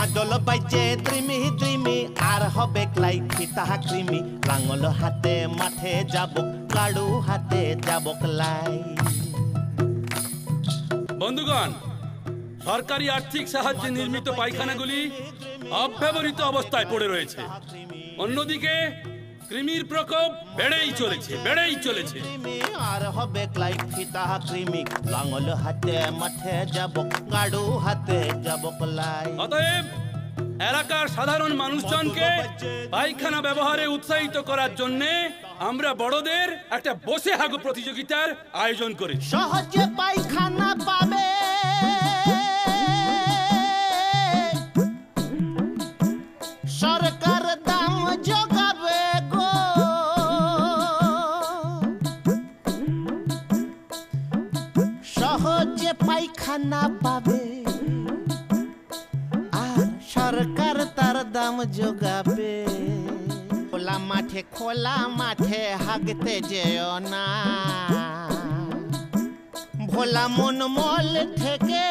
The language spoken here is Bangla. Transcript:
মাদল বাইজে দ্রিমি দ্রিমি আর হবে ক্লাই ফিতা কৃমি লাঙল হাতে মাঠে যাব গাড়ু হাতে যাব ক্লাই বন্ধুগণ সরকারি আর্থিক সাহায্যে নির্মিত পায়খানাগুলি অব্যবহৃত অবস্থায় পড়ে রয়েছে অন্যদিকে কৃমির প্রকোপ বেড়েই চলেছে আর হবে ক্লাই ফিতা কৃমি লাঙল হাতে মাঠে যাব গাড়ু হাতে যাব ক্লাই অতএব এলাকার সাধারণ মানুষজনকে পায়খানা ব্যবহারে উৎসাহিত করার জন্য আমরা বড়দের একটা বসে হাগু প্রতিযোগিতার আয়োজন করি সহজে পায়খানা পাবে সরকার দাম যোগাবে গো সহজে পায়খানা পাবে আর সরকার তার দাম যোগাবে খোলা মাঠে হাগতে যেও না ভোলা মন মল থেকে